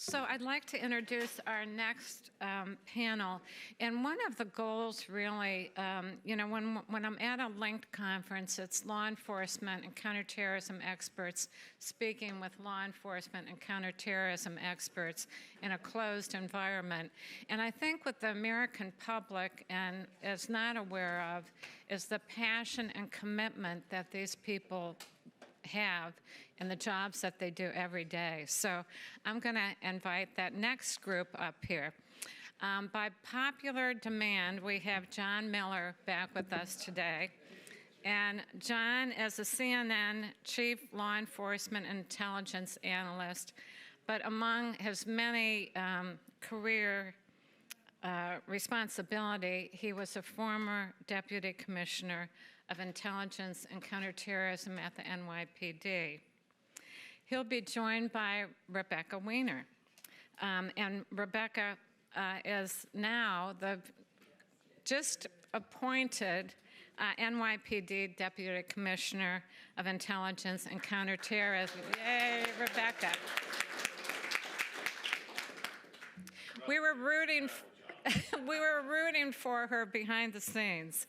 So I'd like to introduce our next panel. And one of the goals really, when I'm at a linked conference, it's law enforcement and counterterrorism experts speaking with law enforcement and counterterrorism experts in a closed environment. And I think what the American public is not aware of is the passion and commitment that these people have in the jobs that they do every day. So I'm going to invite that next group up here. By popular demand, we have John Miller back with us today. And John is a CNN Chief Law Enforcement Intelligence Analyst, but among his many career responsibility, he was a former Deputy Commissioner of Intelligence and Counterterrorism at the NYPD. He'll be joined by Rebecca Weiner. And Rebecca is now the just appointed NYPD Deputy Commissioner of Intelligence and Counterterrorism. Yay, Rebecca. We were rooting for her behind the scenes.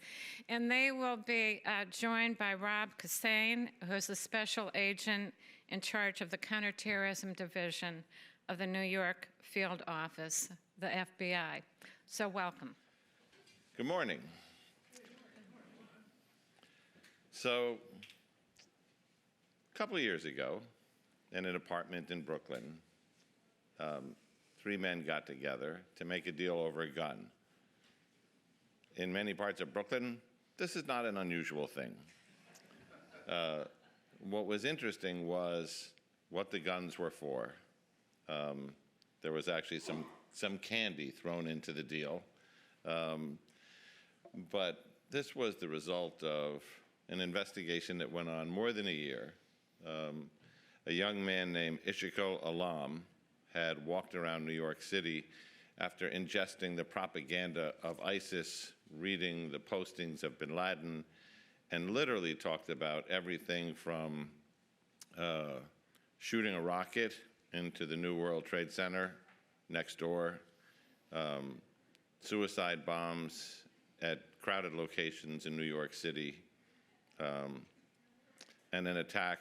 And they will be joined by Rob Kissane, who's a special agent in charge of the Counterterrorism Division of the New York Field Office, the FBI. So welcome. Good morning. So a couple of years ago, in an apartment in Brooklyn, 3 men got together to make a deal over a gun. In many parts of Brooklyn, this is not an unusual thing. What was interesting was what the guns were for. There was actually some candy thrown into the deal. But this was the result of an investigation that went on more than a year. A young man named Ishiko Alam had walked around New York City after ingesting the propaganda of ISIS, reading the postings of bin Laden, and literally talked about everything from shooting a rocket into the New World Trade Center next door, suicide bombs at crowded locations in New York City, and an attack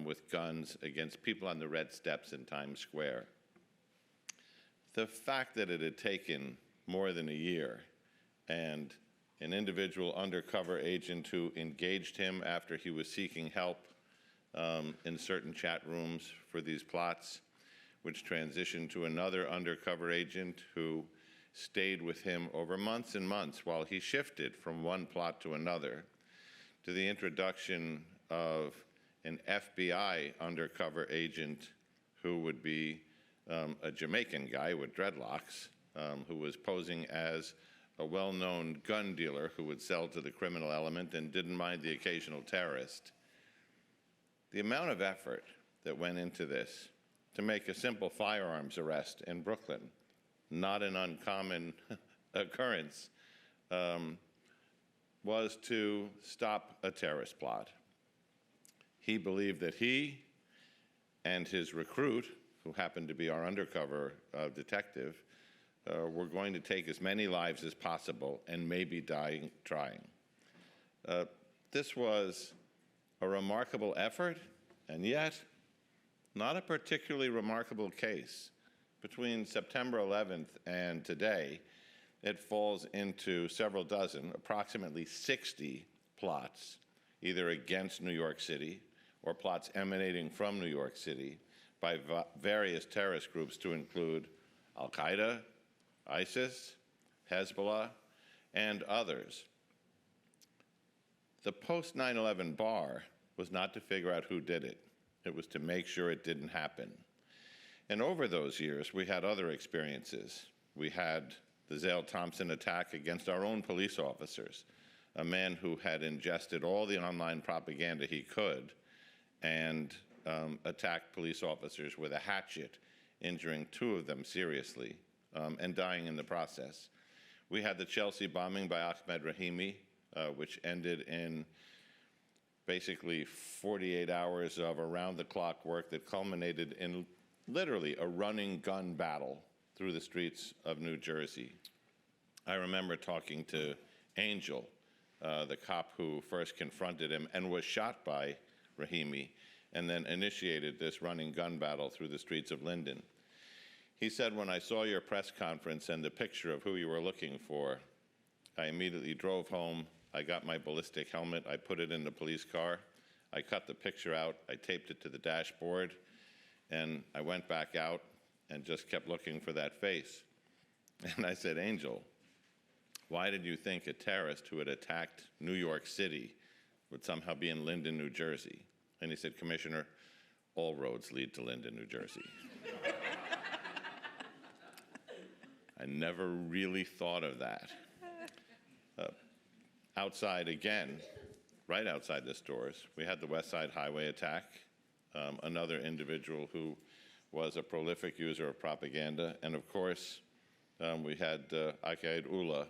with guns against people on the red steps in Times Square. The fact that it had taken more than a year and an individual undercover agent who engaged him after he was seeking help in certain chat rooms for these plots, which transitioned to another undercover agent who stayed with him over months and months while he shifted from one plot to another, to the introduction of an FBI undercover agent who would be a Jamaican guy with dreadlocks who was posing as a well-known gun dealer who would sell to the criminal element and didn't mind the occasional terrorist. The amount of effort that went into this to make a simple firearms arrest in Brooklyn, not an uncommon occurrence, was to stop a terrorist plot. He believed that he and his recruit, who happened to be our undercover detective, were going to take as many lives as possible and maybe die trying. This was a remarkable effort, and yet not a particularly remarkable case. Between September 11th and today, it falls into several dozen, approximately 60 plots, either against New York City or plots emanating from New York City by various terrorist groups to include Al-Qaeda, ISIS, Hezbollah, and others. The post-9/11 bar was not to figure out who did it. It was to make sure it didn't happen. And over those years, we had other experiences. We had the Zale Thompson attack against our own police officers, a man who had ingested all the online propaganda he could and attacked police officers with a hatchet, injuring 2 of them seriously and dying in the process. We had the Chelsea bombing by Ahmed Rahimi, which ended in basically 48 hours of around-the-clock work that culminated in literally a running gun battle through the streets of New Jersey. I remember talking to Angel, the cop who first confronted him and was shot by Rahimi, and then initiated this running gun battle through the streets of Linden. He said, when I saw your press conference and the picture of who you were looking for, I immediately drove home. I got my ballistic helmet. I put it in the police car. I cut the picture out. I taped it to the dashboard. And I went back out and just kept looking for that face. And I said, Angel, why did you think a terrorist who had attacked New York City would somehow be in Linden, New Jersey? And he said, Commissioner, all roads lead to Linden, New Jersey. I never really thought of that. Outside again, right outside the stores, we had the West Side Highway attack, another individual who was a prolific user of propaganda, and of course, we had Aqaid Ullah,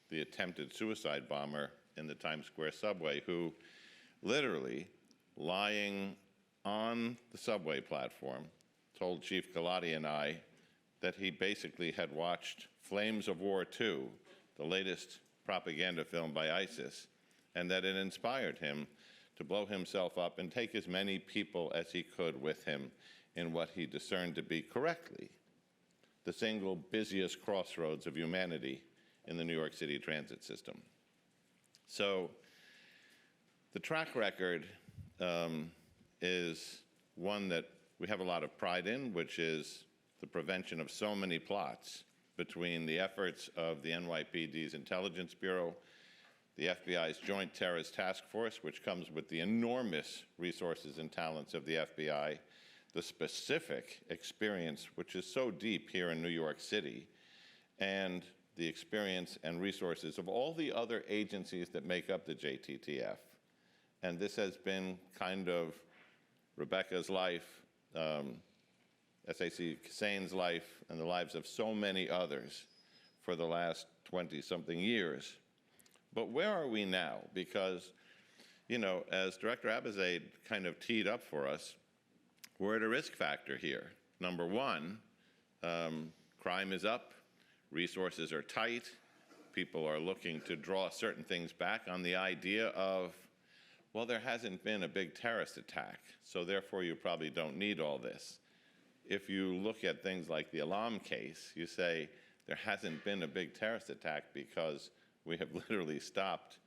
the attempted suicide bomber in the Times Square subway, who literally, lying on the subway platform, told Chief Galati and I that he basically had watched Flames of War II, the latest propaganda film by ISIS, and that it inspired him to blow himself up and take as many people as he could with him in what he discerned to be correctly the single busiest crossroads of humanity in the New York City transit system. So the track record is one that we have a lot of pride in, which is the prevention of so many plots between the efforts of the NYPD's Intelligence Bureau, the FBI's Joint Terrorist Task Force, which comes with the enormous resources and talents of the FBI, the specific experience, which is so deep here in New York City, and the experience and resources of all the other agencies that make up the JTTF. And this has been kind of Rebecca's life, SAC Kissane's life, and the lives of so many others for the last 20-something years. But where are we now? Because, you know, as Director Abizaid kind of teed up for us, we're at a risk factor here. Number one, crime is up, resources are tight, people are looking to draw certain things back on the idea of, well, there hasn't been a big terrorist attack, so therefore you probably don't need all this. If you look at things like the Alam case, you say there hasn't been a big terrorist attack because we have literally stopped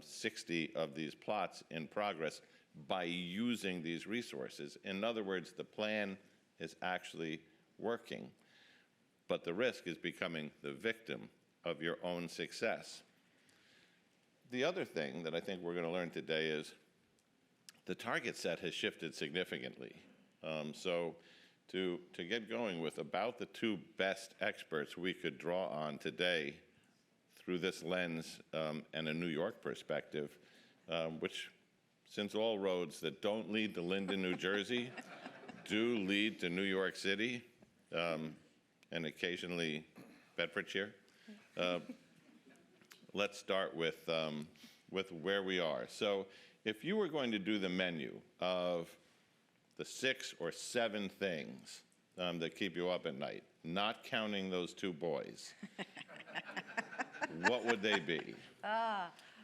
60 of these plots in progress by using these resources. In other words, the plan is actually working, but the risk is becoming the victim of your own success. The other thing that I think we're going to learn today is the target set has shifted significantly. So to get going with about the two best experts we could draw on today through this lens and a New York perspective, which, since all roads that don't lead to Linden, New Jersey, do lead to New York City, and occasionally Bedfordshire, let's start with where we are. So if you were going to do the menu of the 6 or 7 things that keep you up at night, not counting those 2 boys, what would they be?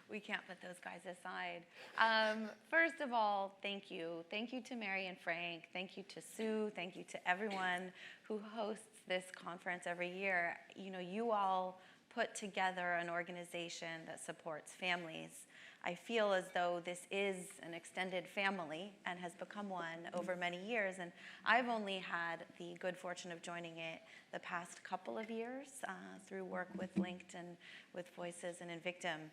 We can't put those guys aside. First of all, thank you. Thank you to Mary and Frank. Thank you to Sue. Thank you to everyone who hosts this conference every year. You know, you all put together an organization that supports families. I feel as though this is an extended family and has become one over many years. And I've only had the good fortune of joining it the past couple of years through work with Linked and with Voices and Invictum.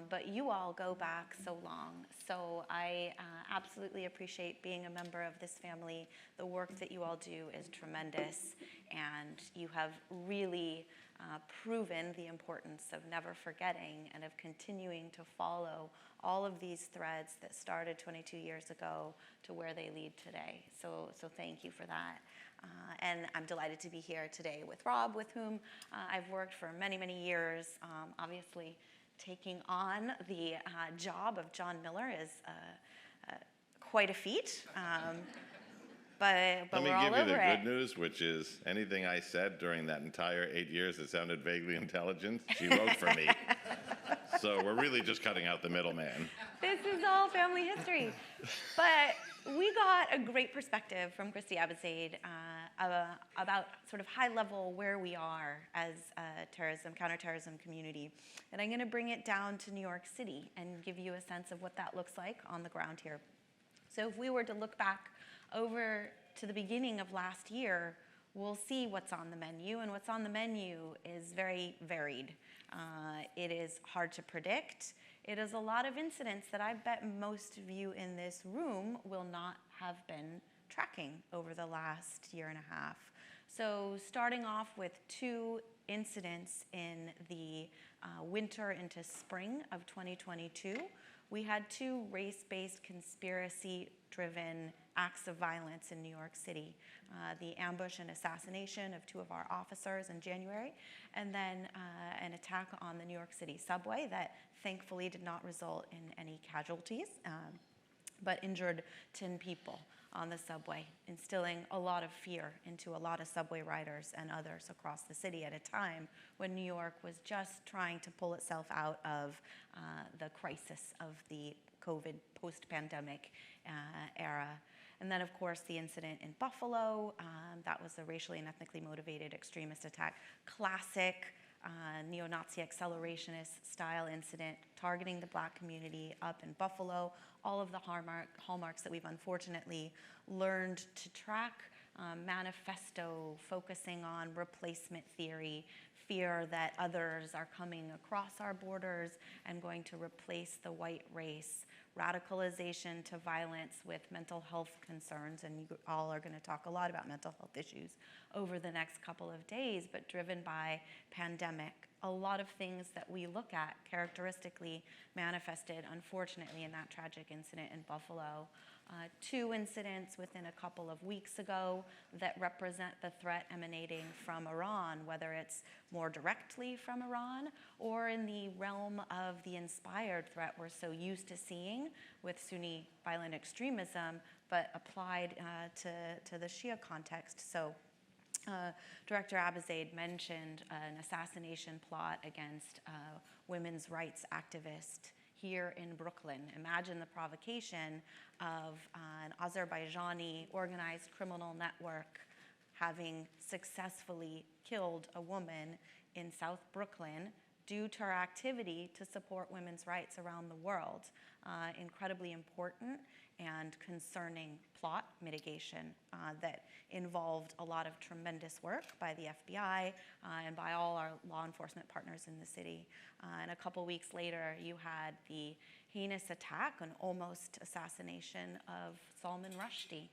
But you all go back so long. So I absolutely appreciate being a member of this family. The work that you all do is tremendous. And you have really proven the importance of never forgetting and of continuing to follow all of these threads that started 22 years ago to where they lead today. So thank you for that. And I'm delighted to be here today with Rob, with whom I've worked for many, many years. Obviously, taking on the job of John Miller is quite a feat. but Let me we're all give you over the it. good news, which is anything I said during that entire 8 years that sounded vaguely intelligent, she wrote for me. So we're really just cutting out the middleman. This is all family history. But we got a great perspective from Christy Abizaid about sort of high level where we are as a counterterrorism community. And I'm going to bring it down to New York City and give you a sense of what that looks like on the ground here. So if we were to look back over to the beginning of last year, we'll see what's on the menu, and what's on the menu is very varied. It is hard to predict. It is a lot of incidents that I bet most of you in this room will not have been tracking over the last year and a half. So starting off with 2 incidents in the winter into spring of 2022, we had 2 race-based conspiracy-driven acts of violence in New York City. The ambush and assassination of 2 of our officers in January, and then an attack on the New York City subway that thankfully did not result in any casualties, but injured 10 people on the subway, instilling a lot of fear into a lot of subway riders and others across the city at a time when New York was just trying to pull itself out of the crisis of the COVID post-pandemic era. And then, of course, the incident in Buffalo, that was a racially and ethnically motivated extremist attack. Classic neo-Nazi accelerationist style incident targeting the Black community up in Buffalo. All of the hallmarks that we've unfortunately learned to track. Manifesto focusing on replacement theory, fear that others are coming across our borders and going to replace the white race, radicalization to violence with mental health concerns, and you all are going to talk a lot about mental health issues over the next couple of days, but driven by pandemic. A lot of things that we look at characteristically manifested, unfortunately, in that tragic incident in Buffalo. 2 incidents within a couple of weeks ago that represent the threat emanating from Iran, whether it's more directly from Iran or in the realm of the inspired threat we're so used to seeing with Sunni violent extremism, but applied to the Shia context. So Director Abizaid mentioned an assassination plot against a women's rights activist here in Brooklyn. Imagine the provocation of an Azerbaijani organized criminal network having successfully killed a woman in South Brooklyn due to her activity to support women's rights around the world. Incredibly important and concerning plot mitigation that involved a lot of tremendous work by the FBI and by all our law enforcement partners in the city. And a couple weeks later, you had the heinous attack, an almost assassination of Salman Rushdie,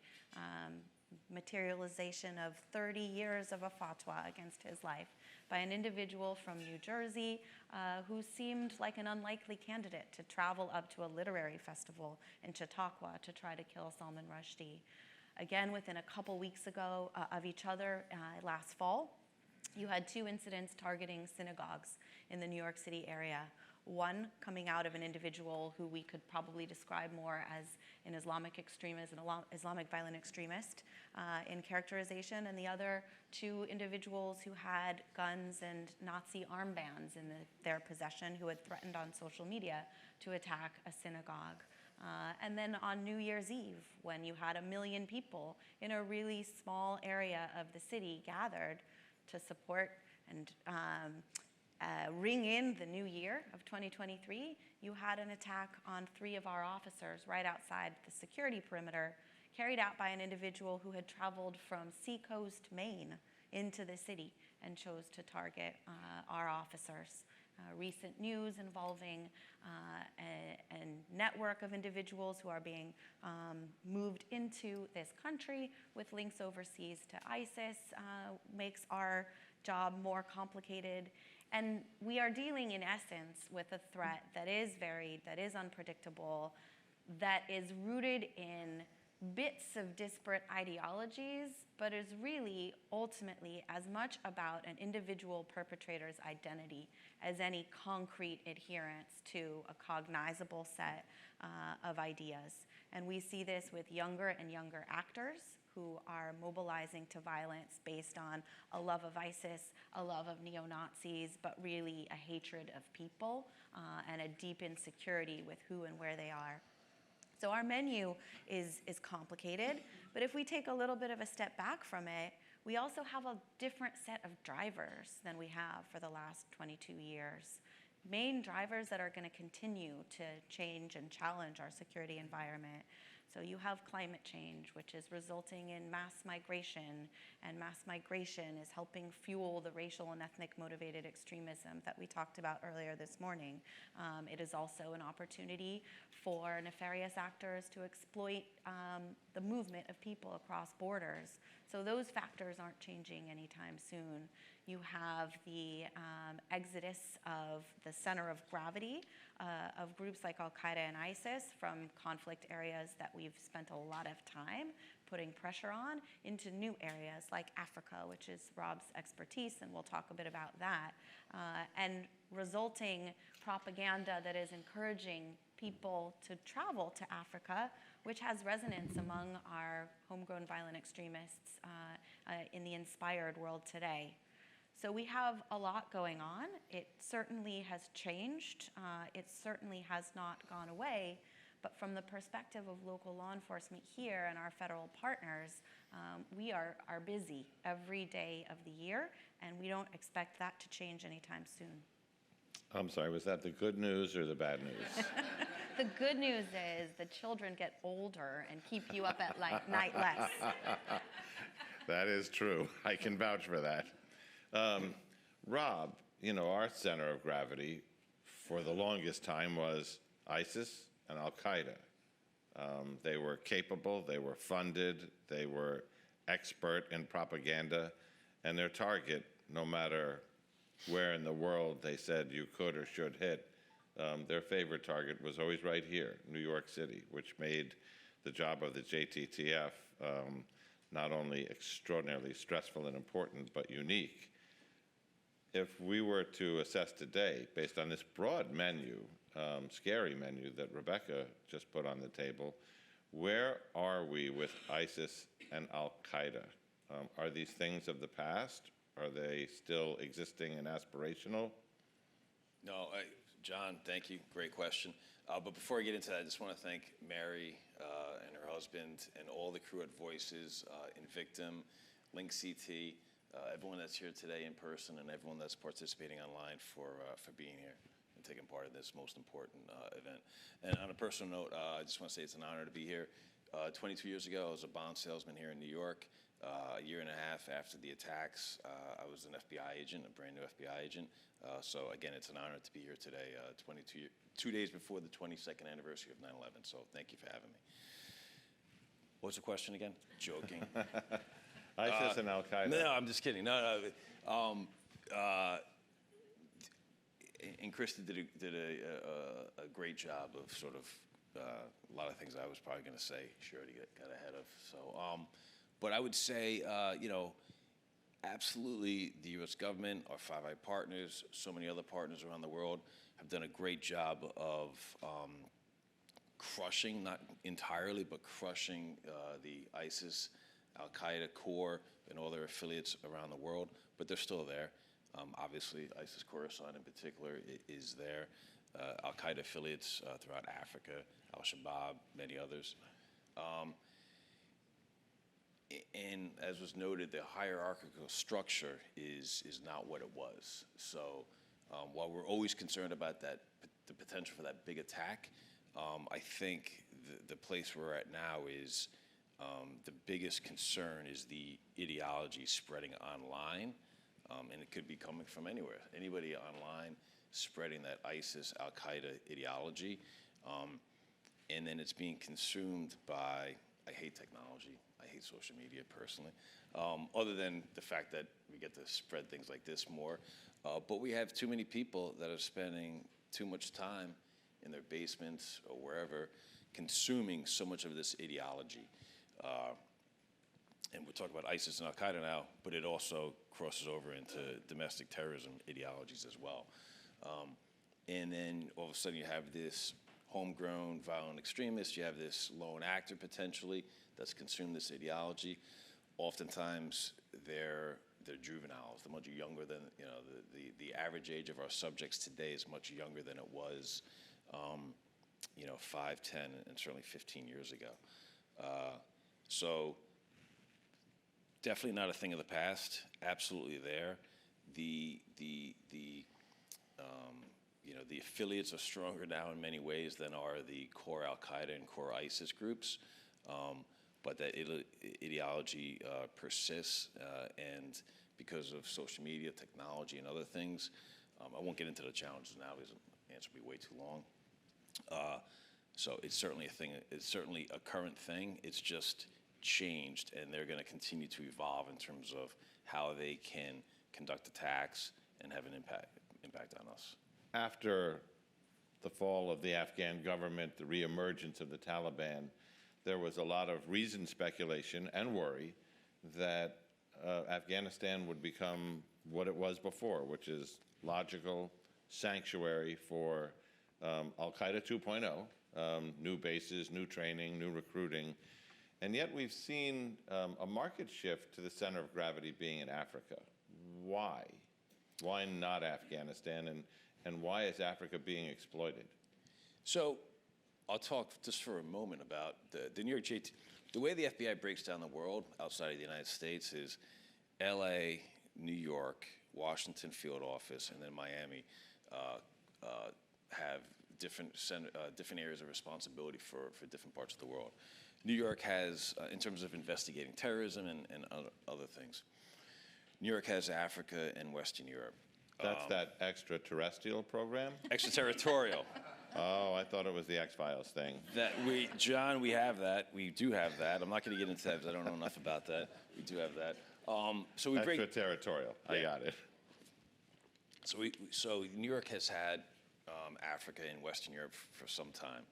materialization of 30 years of a fatwa against his life by an individual from New Jersey who seemed like an unlikely candidate to travel up to a literary festival in Chautauqua to try to kill Salman Rushdie. Again, within a couple weeks ago of each other, last fall, you had 2 incidents targeting synagogues in the New York City area. One coming out of an individual who we could probably describe more as an Islamic extremist, an Islamic violent extremist in characterization, and the other 2 individuals who had guns and Nazi armbands in their possession who had threatened on social media to attack a synagogue. And then on New Year's Eve, when you had 1 million people in a really small area of the city gathered to support and ring in the new year of 2023, you had an attack on 3 of our officers right outside the security perimeter, carried out by an individual who had traveled from Seacoast, Maine, into the city and chose to target our officers. Recent news involving a network of individuals who are being moved into this country with links overseas to ISIS makes our job more complicated. And we are dealing, in essence, with a threat that is varied, that is unpredictable, that is rooted in bits of disparate ideologies, but is really ultimately as much about an individual perpetrator's identity as any concrete adherence to a cognizable set of ideas. And we see this with younger and younger actors who are mobilizing to violence based on a love of ISIS, a love of neo-Nazis, but really a hatred of people and a deep insecurity with who and where they are. So our menu is complicated, but if we take a little bit of a step back from it, we also have a different set of drivers than we have for the last 22 years. Main drivers that are going to continue to change and challenge our security environment. So you have climate change, which is resulting in mass migration, and mass migration is helping fuel the racial and ethnic motivated extremism that we talked about earlier this morning. It is also an opportunity for nefarious actors to exploit the movement of people across borders. So those factors aren't changing anytime soon. You have the exodus of the center of gravity of groups like Al-Qaeda and ISIS from conflict areas that we've spent a lot of time putting pressure on into new areas like Africa, which is Rob's expertise, and we'll talk a bit about that, and resulting propaganda that is encouraging people to travel to Africa, which has resonance among our homegrown violent extremists in the inspired world today. So we have a lot going on. It certainly has changed. It certainly has not gone away. But from the perspective of local law enforcement here and our federal partners, we are busy every day of the year, and we don't expect that to change anytime soon. I'm sorry, was that the good news or the bad news? The good news is the children get older and keep you up at night less. That is true. I can vouch for that. Rob, you know, our center of gravity for the longest time was ISIS and Al-Qaeda. They were capable, they were funded, they were expert in propaganda, and their target, no matter where in the world they said you could or should hit, their favorite target was always right here, New York City, which made the job of the JTTF not only extraordinarily stressful and important, but unique. If we were to assess today, based on this broad menu, scary menu that Rebecca just put on the table, where are we with ISIS and Al-Qaeda? Are these things of the past? Are they still existing and aspirational? No, John, thank you. Great question. But before I get into that, I just want to thank Mary and her husband and all the crew at Voices, Invictum, Link CT, everyone that's here today in person, and everyone that's participating online for being here and taking part in this most important event. And on a personal note, I just want to say it's an honor to be here. 22 years ago, I was a bond salesman here in New York. A year and a half after the attacks, I was an FBI agent, a brand new FBI agent. So again, it's an honor to be here today, 2 days before the 22nd anniversary of 9/11. So thank you for having me. What's the question again? Joking. ISIS and Al-Qaeda. No, I'm just kidding. No. And Krista did a great job of sort of a lot of things I was probably going to say. She already got ahead of. So, but I would say, absolutely, the U.S. government, our Five Eye partners, so many other partners around the world have done a great job of crushing, not entirely, but crushing the ISIS, Al-Qaeda core and all their affiliates around the world, but they're still there. Obviously, ISIS Khorasan in particular is there. Al-Qaeda affiliates throughout Africa, Al-Shabaab, many others. And as was noted, the hierarchical structure is not what it was. So while we're always concerned about the potential for that big attack, I think the place we're at now is the biggest concern is the ideology spreading online, and it could be coming from anywhere. Anybody online spreading that ISIS, Al-Qaeda ideology, and then it's being consumed by, I hate technology, I hate social media personally, other than the fact that we get to spread things like this more, but we have too many people that are spending too much time in their basements or wherever consuming so much of this ideology. And we're talking about ISIS and Al-Qaeda now, but it also crosses over into domestic terrorism ideologies as well. And then all of a sudden you have this homegrown violent extremist. You have this lone actor potentially that's consumed this ideology. Oftentimes, they're juveniles. They're much younger than, the average age of our subjects today is much younger than it was, 5, 10, and certainly 15 years ago. So definitely not a thing of the past. Absolutely there. The affiliates are stronger now in many ways than are the core Al-Qaeda and core ISIS groups. But that ideology persists, and because of social media, technology, and other things, I won't get into the challenges now because the answer will be way too long. So it's certainly a thing. It's certainly a current thing. It's just changed, and they're going to continue to evolve in terms of how they can conduct attacks and have an impact on us. After the fall of the Afghan government, the reemergence of the Taliban, there was a lot of reasoned speculation and worry that Afghanistan would become what it was before, which is logical sanctuary for Al-Qaeda 2.0, new bases, new training, new recruiting. And yet we've seen a market shift to the center of gravity being in Africa. Why? Why not Afghanistan? And why is Africa being exploited? So I'll talk just for a moment about the New York JT. The way the FBI breaks down the world outside of the United States is LA, New York, Washington field office, and then Miami have different areas of responsibility for different parts of the world. New York has, in terms of investigating terrorism and other things, New York has Africa and Western Europe. That's that extraterrestrial program? Extraterritorial. Oh, I thought it was the X-Files thing. John, we have that. We do have that. I'm not going to get into that because I don't know enough about that. We do have that. So we break extraterritorial. Yeah. I got it. So New York has had Africa and Western Europe for some time.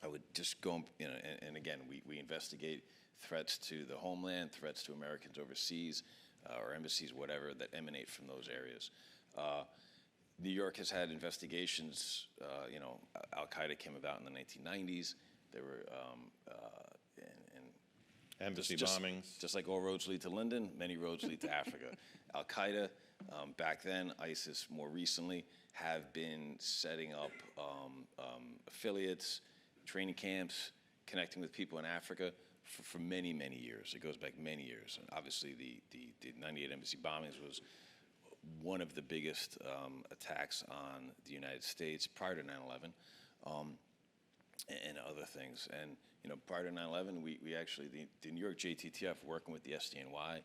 I would just go, and again, we investigate threats to the homeland, threats to Americans overseas, or embassies, whatever, that emanate from those areas. New York has had investigations. Al-Qaeda came about in the 1990s. There were embassy bombings. Just like all roads lead to London, many roads lead to Africa. Al-Qaeda, back then, ISIS more recently, have been setting up affiliates, training camps, connecting with people in Africa for many, many years. It goes back many years. And obviously, the 98 embassy bombings was one of the biggest attacks on the United States prior to 9/11, and other things. And prior to 9/11, we actually, the New York JTTF, working with the SDNY,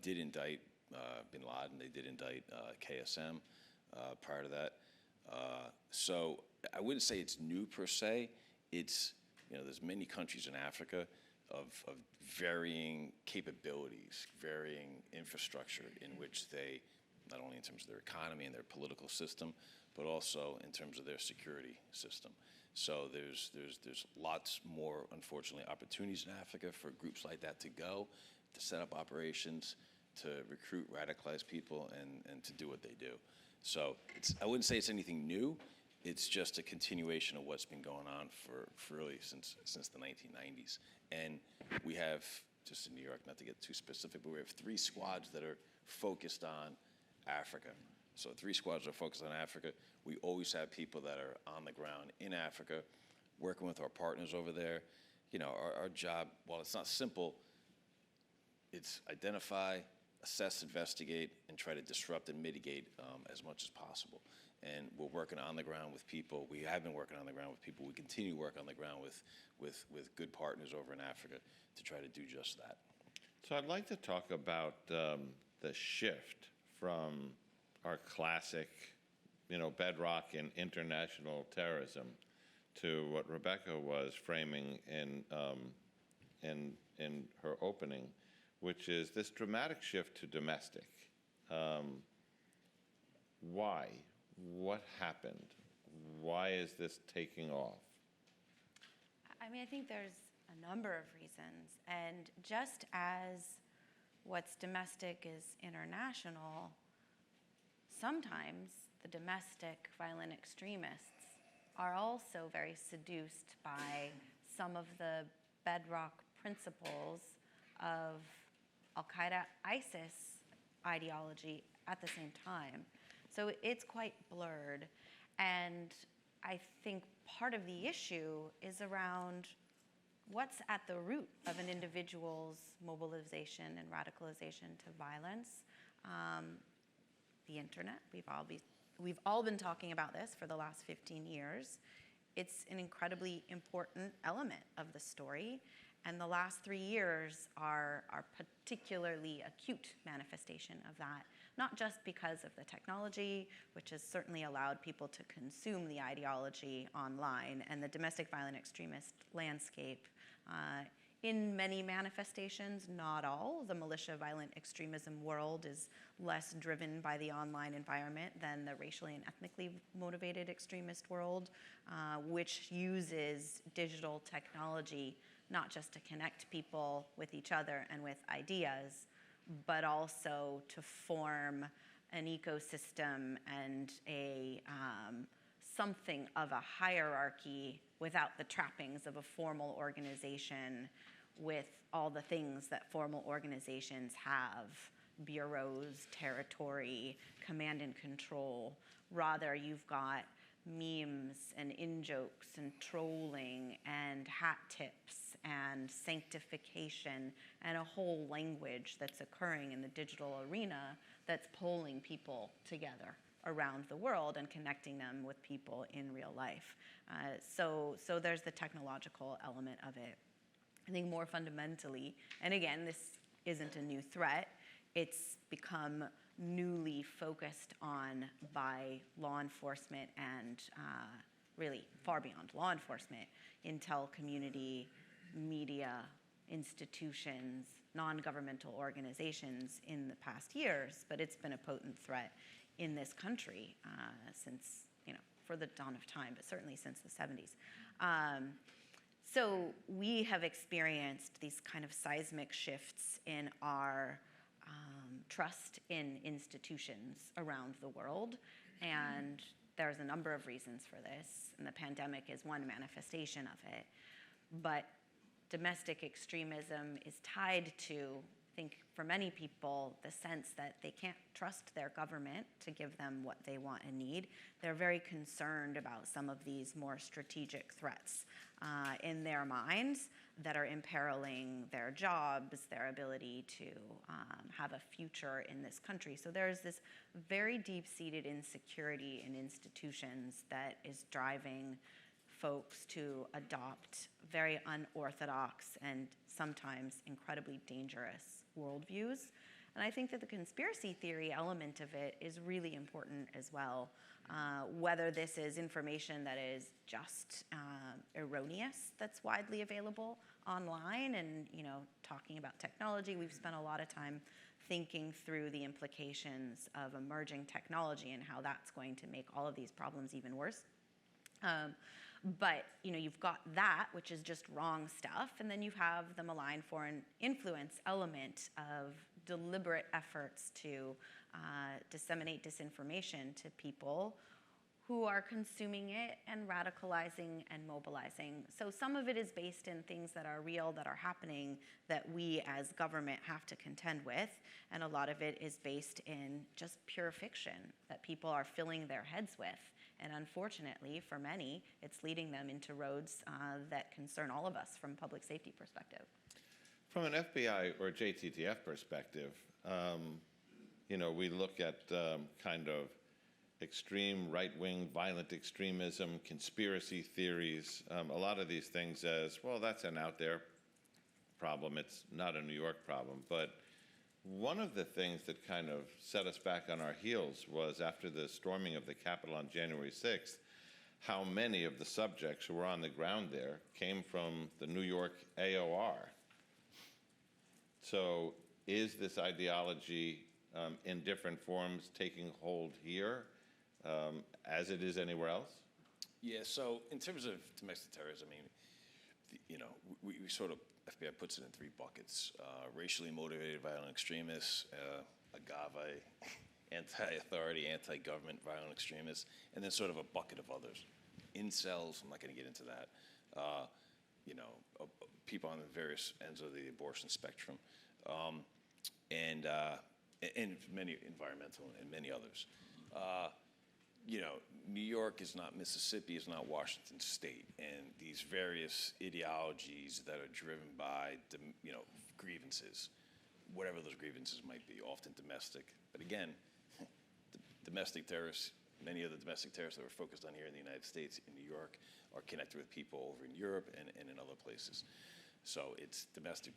did indict bin Laden. They did indict KSM prior to that. So I wouldn't say it's new per se. It's, there's many countries in Africa of varying capabilities, varying infrastructure in which they, not only in terms of their economy and their political system, but also in terms of their security system. So there's lots more, unfortunately, opportunities in Africa for groups like that to go, to set up operations, to recruit radicalized people, and to do what they do. So I wouldn't say it's anything new. It's just a continuation of what's been going on for really since the 1990s. And we have, just in New York, not to get too specific, but we have 3 squads that are focused on Africa. So 3 squads are focused on Africa. We always have people that are on the ground in Africa, working with our partners over there. Our job, while it's not simple, it's identify, assess, investigate, and try to disrupt and mitigate as much as possible. And we're working on the ground with people. We have been working on the ground with people. We continue to work on the ground with good partners over in Africa to try to do just that. So I'd like to talk about the shift from our classic, bedrock in international terrorism to what Rebecca was framing in her opening, which is this dramatic shift to domestic. Why? What happened? Why is this taking off? I think there's a number of reasons. And just as what's domestic is international, sometimes the domestic violent extremists are also very seduced by some of the bedrock principles of Al-Qaeda, ISIS ideology at the same time. So it's quite blurred. And I think part of the issue is around what's at the root of an individual's mobilization and radicalization to violence. The internet, we've all been talking about this for the last 15 years. It's an incredibly important element of the story. And the last 3 years are particularly acute manifestation of that, not just because of the technology, which has certainly allowed people to consume the ideology online, and the domestic violent extremist landscape. In many manifestations, not all, the militia violent extremism world is less driven by the online environment than the racially and ethnically motivated extremist world, which uses digital technology not just to connect people with each other and with ideas, but also to form an ecosystem and something of a hierarchy without the trappings of a formal organization, with all the things that formal organizations have: bureaus, territory, command and control. Rather, you've got memes and in-jokes and trolling and hat tips and sanctification and a whole language that's occurring in the digital arena that's pulling people together around the world and connecting them with people in real life. So there's the technological element of it. I think more fundamentally, and again, this isn't a new threat, it's become newly focused on by law enforcement and really far beyond law enforcement, intel community, media, institutions, non-governmental organizations in the past years, but it's been a potent threat in this country since, for the dawn of time, but certainly since the 70s. So we have experienced these kind of seismic shifts in our trust in institutions around the world, and there's a number of reasons for this, and the pandemic is one manifestation of it. But domestic extremism is tied to, I think, for many people, the sense that they can't trust their government to give them what they want and need. They're very concerned about some of these more strategic threats in their minds that are imperiling their jobs, their ability to have a future in this country. So there's this very deep-seated insecurity in institutions that is driving folks to adopt very unorthodox and sometimes incredibly dangerous worldviews. And I think that the conspiracy theory element of it is really important as well. Whether this is information that is just erroneous, that's widely available online, and talking about technology, we've spent a lot of time thinking through the implications of emerging technology and how that's going to make all of these problems even worse. But you've got that, which is just wrong stuff, and then you have the malign foreign influence element of deliberate efforts to disseminate disinformation to people who are consuming it and radicalizing and mobilizing. So some of it is based in things that are real, that are happening, that we as government have to contend with, and a lot of it is based in just pure fiction that people are filling their heads with. And unfortunately, for many, it's leading them into roads that concern all of us from a public safety perspective. From an FBI or JTTF perspective, we look at kind of extreme right-wing violent extremism, conspiracy theories, a lot of these things as, well, that's an out there problem. It's not a New York problem. But one of the things that kind of set us back on our heels was after the storming of the Capitol on January 6th, how many of the subjects who were on the ground there came from the New York AOR. So is this ideology in different forms taking hold here as it is anywhere else? Yeah, so in terms of domestic terrorism, we sort of, FBI puts it in three buckets: racially motivated violent extremists, agave, anti-authority, anti-government violent extremists, and then sort of a bucket of others. incels. I'm not going to get into that. You know, people on the various ends of the abortion spectrum, and many environmental and many others. You know, New York is not Mississippi, is not Washington State, and these various ideologies that are driven by, you know, grievances, whatever those grievances might be, often domestic. But again, domestic terrorists, many of the domestic terrorists that we're focused on here in the United States, in New York, are connected with people over in Europe and in other places. So it's domestic,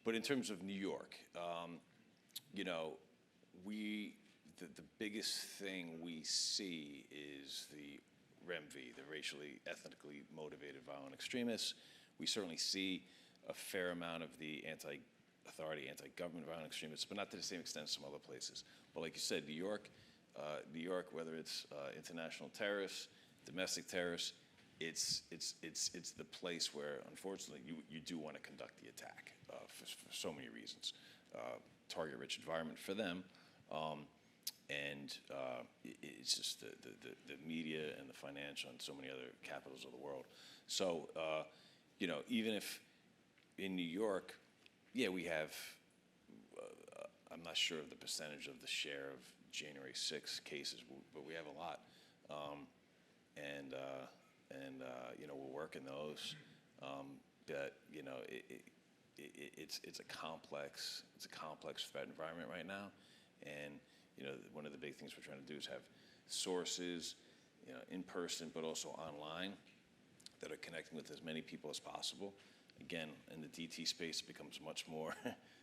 but in terms of New York, you know, the biggest thing we see is the REMV, the racially, ethnically motivated violent extremists. We certainly see a fair amount of the anti-authority, anti-government violent extremists, but not to the same extent as some other places. But like you said, New York, whether it's international terrorists, domestic terrorists, it's the place where, unfortunately, you do want to conduct the attack for so many reasons. Target-rich environment for them. And it's just the media and the financial and so many other capitals of the world. So, you know, even if in New York, yeah, we have, I'm not sure of the percentage of the share of January 6 cases, but we have a lot. You know, we're working those. But, you know, it's a complex threat environment right now. And, you know, one of the big things we're trying to do is have sources, you know, in person, but also online, that are connecting with as many people as possible. Again, in the DT space, it becomes much more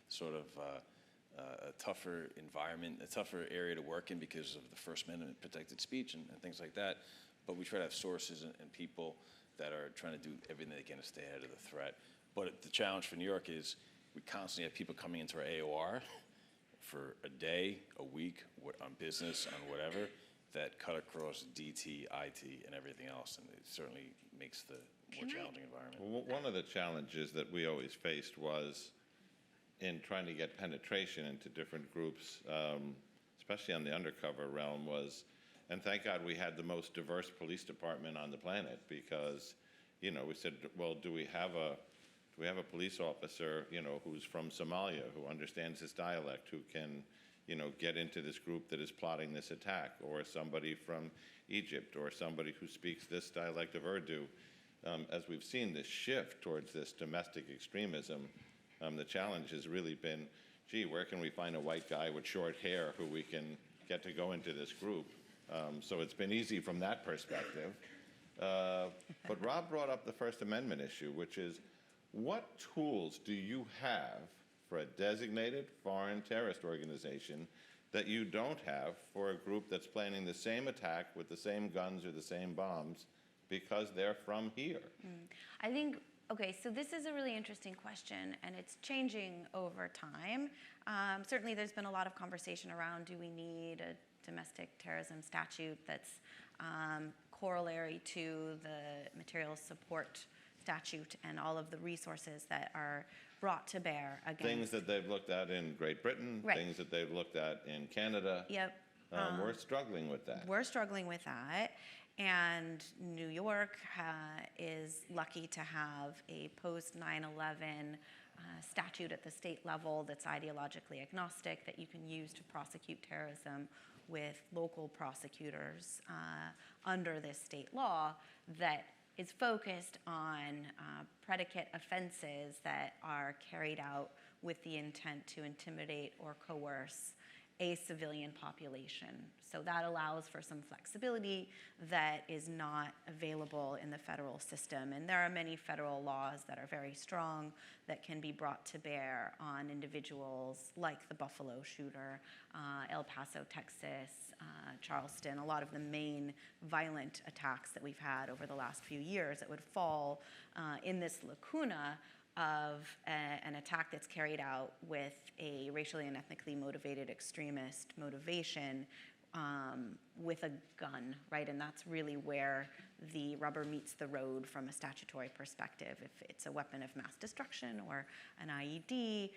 sort of a tougher environment, a tougher area to work in because of the First Amendment protected speech and things like that. But we try to have sources and people that are trying to do everything they can to stay ahead of the threat. But the challenge for New York is we constantly have people coming into our AOR for a day, a week, on business, on whatever, that cut across DT, IT, and everything else, and it certainly makes the more challenging environment. Well, one of the challenges that we always faced was in trying to get penetration into different groups, especially on the undercover realm, was, and thank God we had the most diverse police department on the planet, because, you know, we said, well, do we have a police officer, you know, who's from Somalia, who understands this dialect, who can, you know, get into this group that is plotting this attack, or somebody from Egypt, or somebody who speaks this dialect of Urdu? As we've seen this shift towards this domestic extremism, the challenge has really been, gee, where can we find a white guy with short hair who we can get to go into this group? So it's been easy from that perspective. But Rob brought up the First Amendment issue, which is, what tools do you have for a designated foreign terrorist organization that you don't have for a group that's planning the same attack with the same guns or the same bombs because they're from here? I think, okay, so this is a really interesting question, and it's changing over time. Certainly there's been a lot of conversation around, do we need a domestic terrorism statute that's corollary to the materials support statute and all of the resources that are brought to bear against things that they've looked at in Great Britain, right. Things that they've looked at in Canada. Yep. We're struggling with that. We're struggling with that. And New York is lucky to have a post 9/11 statute at the state level that's ideologically agnostic that you can use to prosecute terrorism with local prosecutors under this state law that is focused on predicate offenses that are carried out with the intent to intimidate or coerce a civilian population. So that allows for some flexibility that is not available in the federal system. And there are many federal laws that are very strong that can be brought to bear on individuals like the Buffalo shooter, El Paso, Texas, Charleston, a lot of the main violent attacks that we've had over the last few years that would fall in this lacuna of an attack that's carried out with a racially and ethnically motivated extremist motivation with a gun, right? And that's really where the rubber meets the road from a statutory perspective. If it's a weapon of mass destruction or an IED,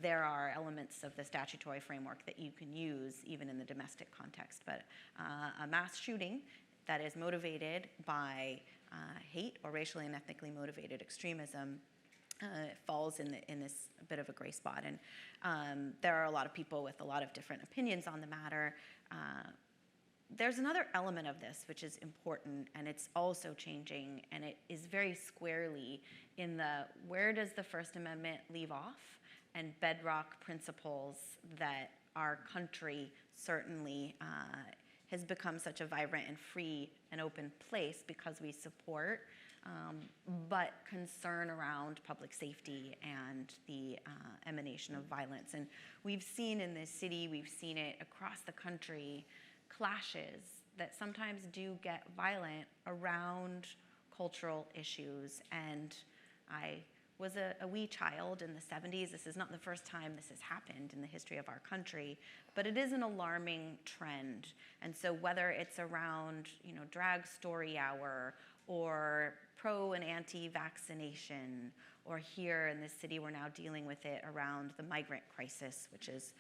there are elements of the statutory framework that you can use even in the domestic context. But a mass shooting that is motivated by hate or racially and ethnically motivated extremism falls in this bit of a gray spot. And there are a lot of people with a lot of different opinions on the matter. There's another element of this which is important, and it's also changing, and it is very squarely in the where does the First Amendment leave off and bedrock principles that our country certainly has become such a vibrant and free and open place because we support, but concern around public safety and the emanation of violence. And we've seen in this city, we've seen it across the country, clashes that sometimes do get violent around cultural issues. And I was a wee child in the 70s. This is not the first time this has happened in the history of our country, but it is an alarming trend. And so whether it's around, drag story hour or pro and anti-vaccination, or here in this city, we're now dealing with it around the migrant crisis, which is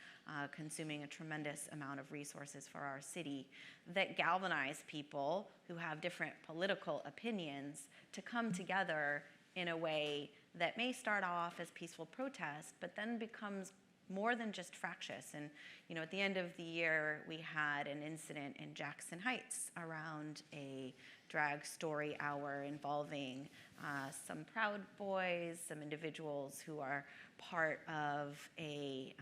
consuming a tremendous amount of resources for our city, that galvanize people who have different political opinions to come together in a way that may start off as peaceful protest, but then becomes more than just fractious. And at the end of the year, we had an incident in Jackson Heights around a drag story hour involving some Proud Boys, some individuals who are part of a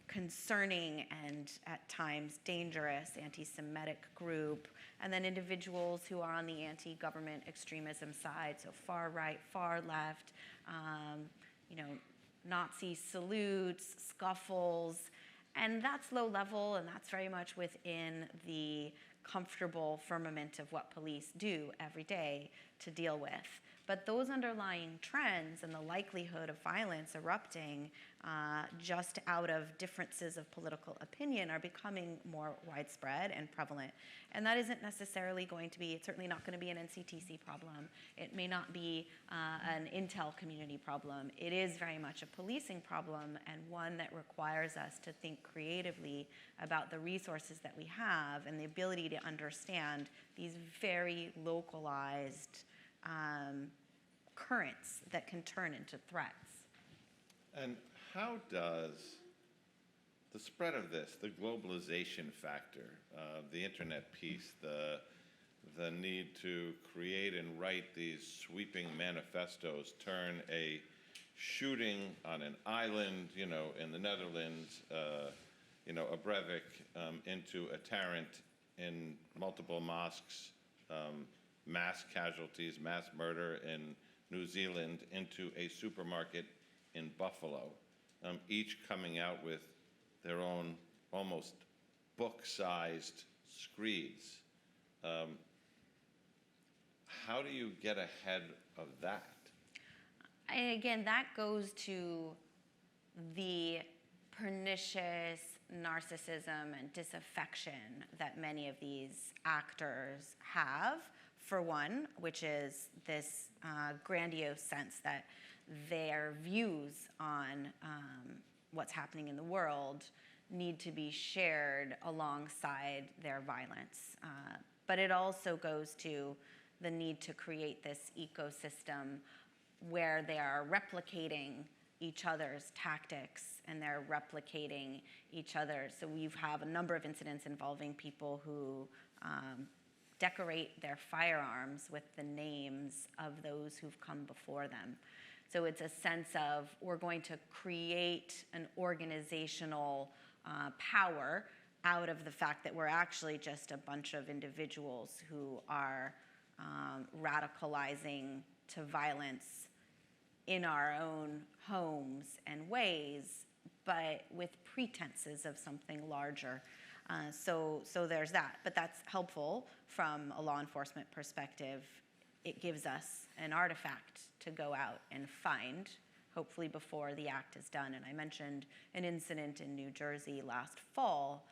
concerning and at times dangerous anti-Semitic group, and then individuals who are on the anti-government extremism side, so far right, far left, Nazi salutes, scuffles, and that's low level, and that's very much within the comfortable firmament of what police do every day to deal with. But those underlying trends and the likelihood of violence erupting just out of differences of political opinion are becoming more widespread and prevalent. And that isn't necessarily going to be, it's certainly not going to be an NCTC problem. It may not be an Intel community problem. It is very much a policing problem, and one that requires us to think creatively about the resources that we have and the ability to understand these very localized currents that can turn into threats. And how does the spread of this, the globalization factor, the internet piece, the need to create and write these sweeping manifestos turn a shooting on an island, in the Netherlands, a Breivik, into a Tarrant in multiple mosques, mass casualties, mass murder in New Zealand, into a supermarket in Buffalo, each coming out with their own almost book-sized screeds. How do you get ahead of that? And again, that goes to the pernicious narcissism and disaffection that many of these actors have, for one, which is this grandiose sense that their views on what's happening in the world need to be shared alongside their violence. But it also goes to the need to create this ecosystem where they are replicating each other's tactics and they're replicating each other. So we have a number of incidents involving people who decorate their firearms with the names of those who've come before them. So it's a sense of, we're going to create an organizational power out of the fact that we're actually just a bunch of individuals who are radicalizing to violence in our own homes and ways, but with pretenses of something larger. So there's that, but that's helpful from a law enforcement perspective. It gives us an artifact to go out and find, hopefully before the act is done. And I mentioned an incident in New Jersey last fall.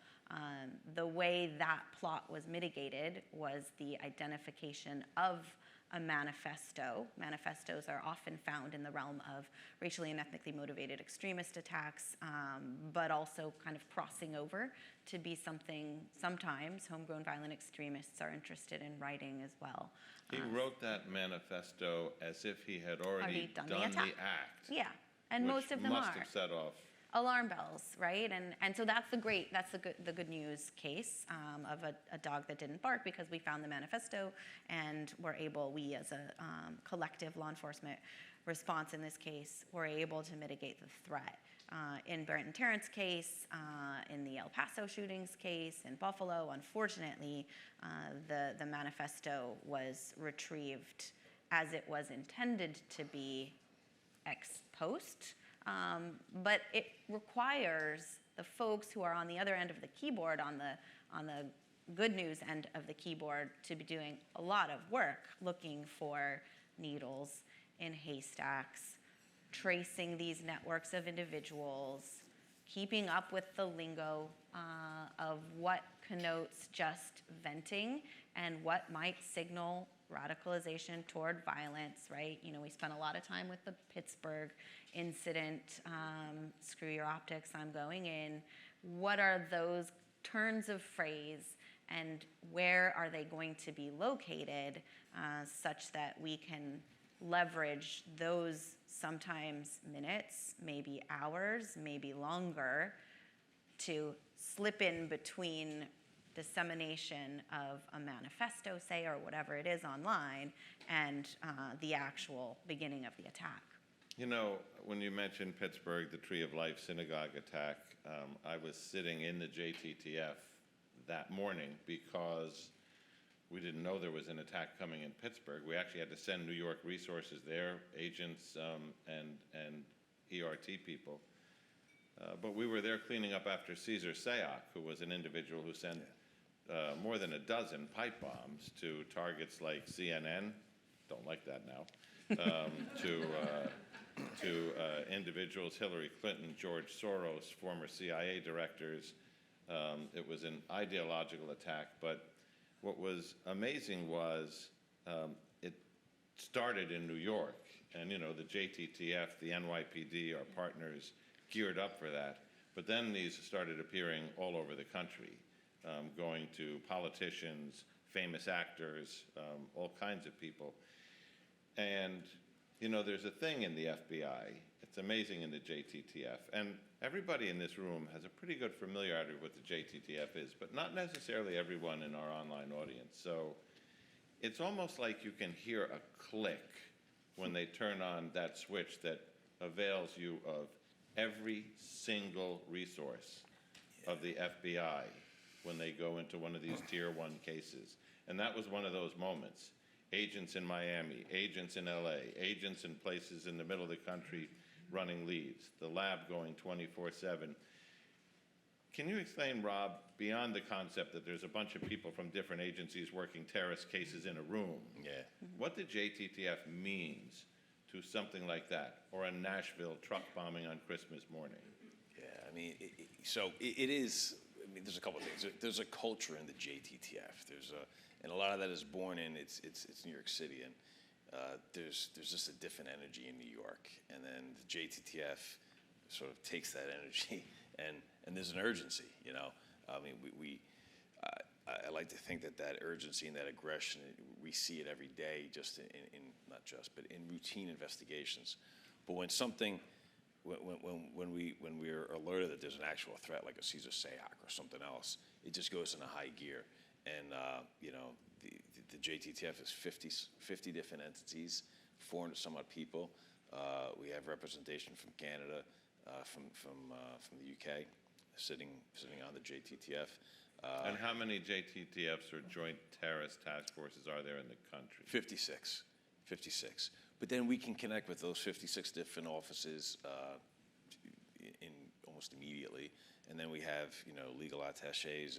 The way that plot was mitigated was the identification of a manifesto. Manifestos are often found in the realm of racially and ethnically motivated extremist attacks, but also kind of crossing over to be something sometimes homegrown violent extremists are interested in writing as well. He wrote that manifesto as if he had already done the act. Yeah, and most of them must are. have set off Alarm bells, right? And so that's the good news case of a dog that didn't bark, because we found the manifesto and we as a collective law enforcement response in this case were able to mitigate the threat. In Barrett and Terrence case, in the El Paso shootings case, in Buffalo, unfortunately, the manifesto was retrieved as it was intended to be ex post. But it requires the folks who are on the other end of the keyboard, on the good news end of the keyboard, to be doing a lot of work looking for needles in haystacks, tracing these networks of individuals, keeping up with the lingo of what connotes just venting and what might signal radicalization toward violence, right? You know, we spent a lot of time with the Pittsburgh incident, screw your optics, I'm going in. What are those turns of phrase, and where are they going to be located such that we can leverage those sometimes minutes, maybe hours, maybe longer, to slip in between dissemination of a manifesto, say, or whatever it is online, and the actual beginning of the attack. You know, when you mentioned Pittsburgh, the Tree of Life synagogue attack, I was sitting in the JTTF that morning because we didn't know there was an attack coming in Pittsburgh. We actually had to send New York resources there, agents and ERT people. But we were there cleaning up after Cesar Sayoc, who was an individual who sent more than a dozen pipe bombs to targets like CNN, don't like that now, to individuals, Hillary Clinton, George Soros, former CIA directors. It was an ideological attack, but what was amazing was it started in New York, and you know, the JTTF, the NYPD, our partners, geared up for that. But then these started appearing all over the country, going to politicians, famous actors, all kinds of people. And you know, there's a thing in the FBI, it's amazing in the JTTF, and everybody in this room has a pretty good familiarity with what the JTTF is, but not necessarily everyone in our online audience. So it's almost like you can hear a click when they turn on that switch that avails you of every single resource of the FBI when they go into one of these tier 1 cases. And that was one of those moments. Agents in Miami, agents in LA, agents in places in the middle of the country running leads, the lab going 24/7. Can you explain, Rob, beyond the concept that there's a bunch of people from different agencies working terrorist cases in a room, what the JTTF means to something like that, or a Nashville truck bombing on Christmas morning? Yeah, I mean, it is, I mean, there's a couple of things. There's a culture in the JTTF. And a lot of that is born in, it's New York City, and there's just a different energy in New York. And then the JTTF sort of takes that energy, and there's an urgency, you know? I mean, I like to think that urgency and that aggression, we see it every day, just in not just, but in routine investigations. But when something, when we're alerted that there's an actual threat, like a Cesar Sayoc or something else, it just goes into high gear. And you know, the JTTF is 50 different entities, 400 some odd people. We have representation from Canada, from the UK, sitting on the JTTF. And how many JTTFs or Joint Terrorist Task Forces are there in the country? 56. But then we can connect with those 56 different offices in almost immediately. And then we have, you know, legal attachés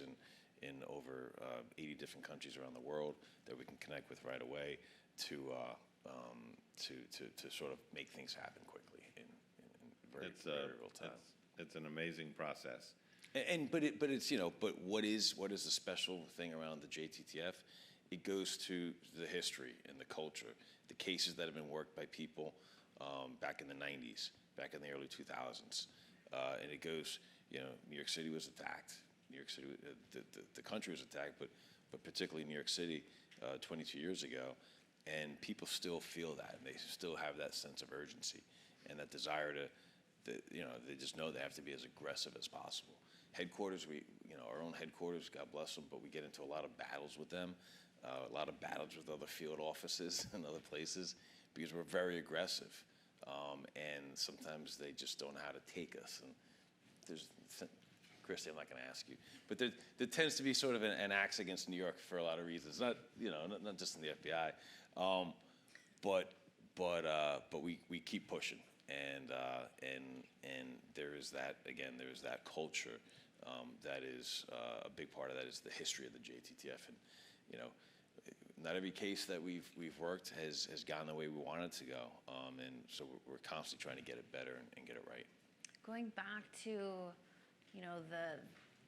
in over 80 different countries around the world that we can connect with right away to sort of make things happen quickly in very real time. It's an amazing process. But it's, you know, but what is the special thing around the JTTF it goes to the history and the culture, the cases that have been worked by people back in the 90s, back in the early 2000s. And it goes, New York City was attacked. New York City, the country was attacked, but particularly New York City 22 years ago. And people still feel that, and they still have that sense of urgency and that desire they just know they have to be as aggressive as possible. Headquarters, our own headquarters, God bless them, but we get into a lot of battles with them, a lot of battles with other field offices and other places because we're very aggressive. And sometimes they just don't know how to take us. And Christy, I'm not going to ask you, but there tends to be sort of an axe against New York for a lot of reasons. Not just in the FBI, but we keep pushing, and there is that culture that is a big part of that is the history of the JTTF, and not every case that we've worked has gone the way we wanted it to go, and so we're constantly trying to get it better and get it right. Going back to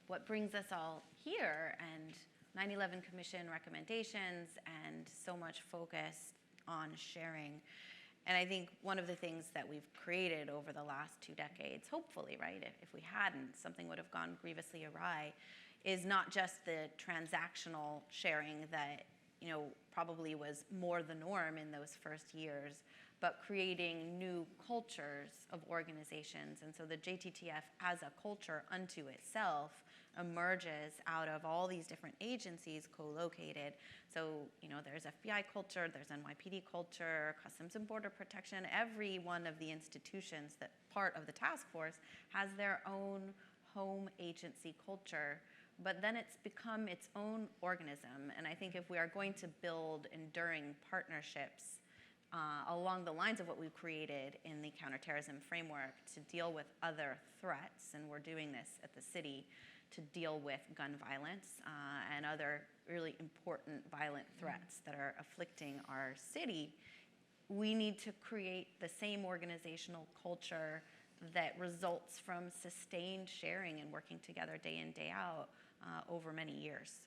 what brings us all here and 9/11 Commission recommendations and so much focus on sharing. And I think one of the things that we've created over the last 2 decades, hopefully, right, if we hadn't, something would have gone grievously awry, is not just the transactional sharing that probably was more the norm in those first years, but creating new cultures of organizations. And so the JTTF as a culture unto itself emerges out of all these different agencies co-located. So, there's FBI culture, there's NYPD culture, Customs and Border Protection. Every one of the institutions that part of the task force has their own home agency culture, but then it's become its own organism. And I think if we are going to build enduring partnerships along the lines of what we've created in the counterterrorism framework to deal with other threats, and we're doing this at the city to deal with gun violence and other really important violent threats that are afflicting our city, we need to create the same organizational culture that results from sustained sharing and working together day in, day out over many years.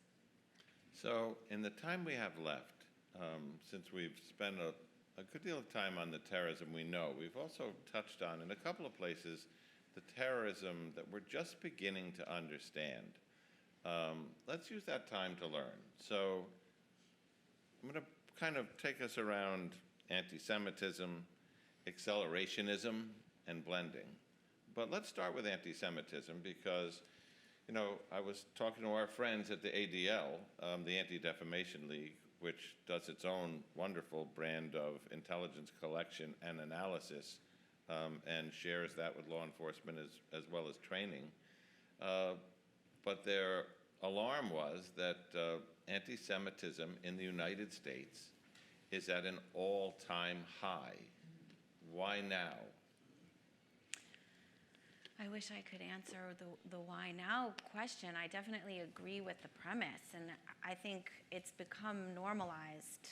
So in the time we have left, since we've spent a good deal of time on the terrorism we know, we've also touched on, in a couple of places, the terrorism that we're just beginning to understand. Let's use that time to learn. So I'm going to kind of take us around anti-Semitism, accelerationism, and blending. But let's start with anti-Semitism because, I was talking to our friends at the ADL, the Anti-Defamation League, which does its own wonderful brand of intelligence collection and analysis, and shares that with law enforcement as well as training. But their alarm was that anti-Semitism in the United States is at an all-time high. Why now? I wish I could answer the why now question. I definitely agree with the premise, and I think it's become normalized